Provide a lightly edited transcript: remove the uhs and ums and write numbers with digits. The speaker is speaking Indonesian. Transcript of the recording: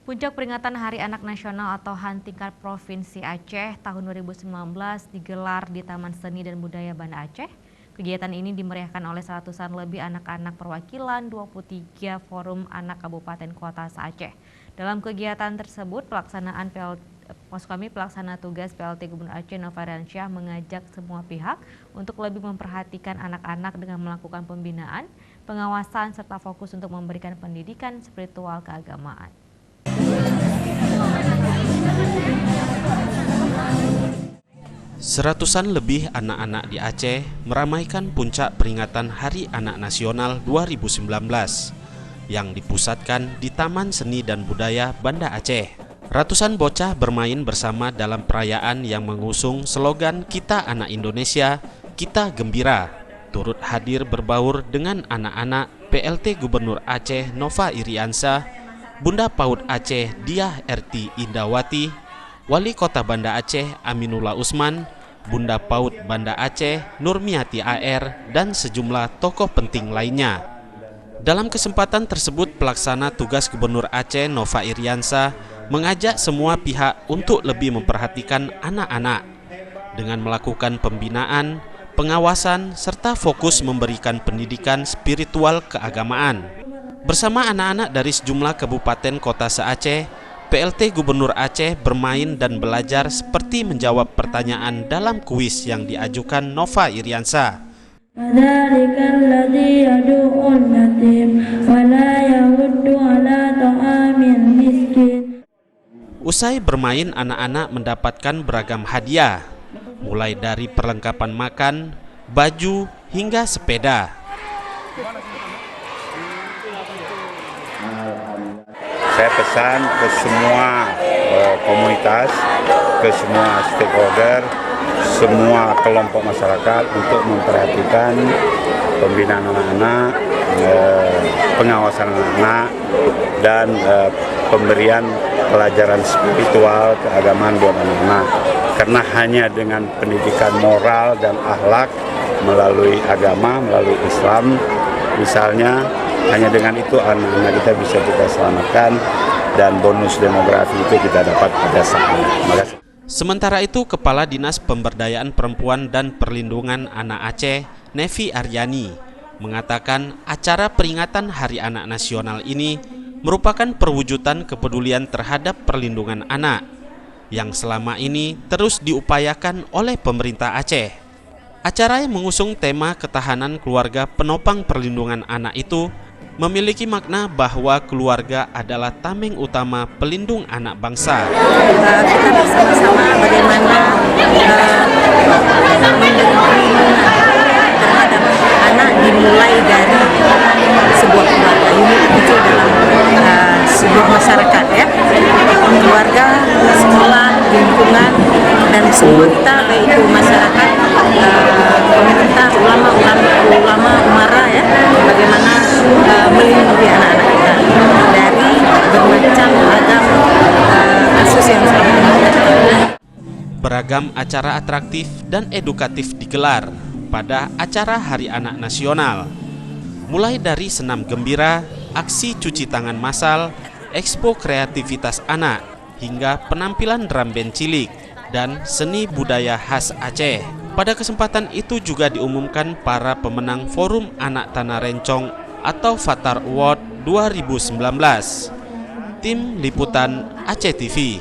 Puncak peringatan Hari Anak Nasional atau HAN tingkat Provinsi Aceh tahun 2019 digelar di Taman Seni dan Budaya Banda Aceh. Kegiatan ini dimeriahkan oleh seratusan lebih anak-anak perwakilan 23 Forum Anak Kabupaten Kota se-Aceh. Dalam kegiatan tersebut, pelaksana tugas PLT Gubernur Aceh Nova Iriansyah mengajak semua pihak untuk lebih memperhatikan anak-anak dengan melakukan pembinaan, pengawasan, serta fokus untuk memberikan pendidikan spiritual keagamaan. Seratusan lebih anak-anak di Aceh meramaikan puncak peringatan Hari Anak Nasional 2019 yang dipusatkan di Taman Seni dan Budaya Banda Aceh. Ratusan bocah bermain bersama dalam perayaan yang mengusung slogan Kita Anak Indonesia, Kita Gembira. Turut hadir berbaur dengan anak-anak PLT Gubernur Aceh Nova Iriansyah, Bunda PAUD Aceh Diah Erti Indawati, Wali Kota Banda Aceh Aminullah Usman, Bunda PAUD Banda Aceh Nurmiati AR, dan sejumlah tokoh penting lainnya. Dalam kesempatan tersebut, pelaksana tugas Gubernur Aceh Nova Iriansyah mengajak semua pihak untuk lebih memperhatikan anak-anak dengan melakukan pembinaan, pengawasan, serta fokus memberikan pendidikan spiritual keagamaan. Bersama anak-anak dari sejumlah kabupaten kota se-Aceh, PLT Gubernur Aceh bermain dan belajar seperti menjawab pertanyaan dalam kuis yang diajukan Nova Iriansyah. Usai bermain, anak-anak mendapatkan beragam hadiah, mulai dari perlengkapan makan, baju, hingga sepeda. Saya pesan ke semua komunitas, ke semua stakeholder, semua kelompok masyarakat untuk memperhatikan pembinaan anak-anak, pengawasan anak-anak, dan pemberian pelajaran spiritual keagamaan buat anak-anak. Karena hanya dengan pendidikan moral dan akhlak melalui agama, melalui Islam, misalnya, hanya dengan itu anak-anak kita bisa kita selamatkan dan bonus demografi itu kita dapat pada saat ini. Sementara itu, Kepala Dinas Pemberdayaan Perempuan dan Perlindungan Anak Aceh, Nevi Aryani, mengatakan acara peringatan Hari Anak Nasional ini merupakan perwujudan kepedulian terhadap perlindungan anak yang selama ini terus diupayakan oleh pemerintah Aceh. Acara yang mengusung tema ketahanan keluarga penopang perlindungan anak itu memiliki makna bahwa keluarga adalah tameng utama pelindung anak bangsa. Kita bersama-sama bagaimana terhadap anak dimulai dari sebuah keluarga. Ini muncul dalam sebuah masyarakat, ya. Keluarga, sekolah, lingkungan, dan semua kita, baik itu masyarakat, pemerintah, ulama, umara, ya, bagaimana melindungi anak-anak kita dari bermacam ragam kasus yang sama. Beragam acara atraktif dan edukatif digelar pada acara Hari Anak Nasional. Mulai dari senam gembira, aksi cuci tangan massal, ekspo kreativitas anak, hingga penampilan drum band cilik dan seni budaya khas Aceh. Pada kesempatan itu juga diumumkan para pemenang Forum Anak Tanah Rencong atau Fatar Award 2019. Tim Liputan Aceh TV.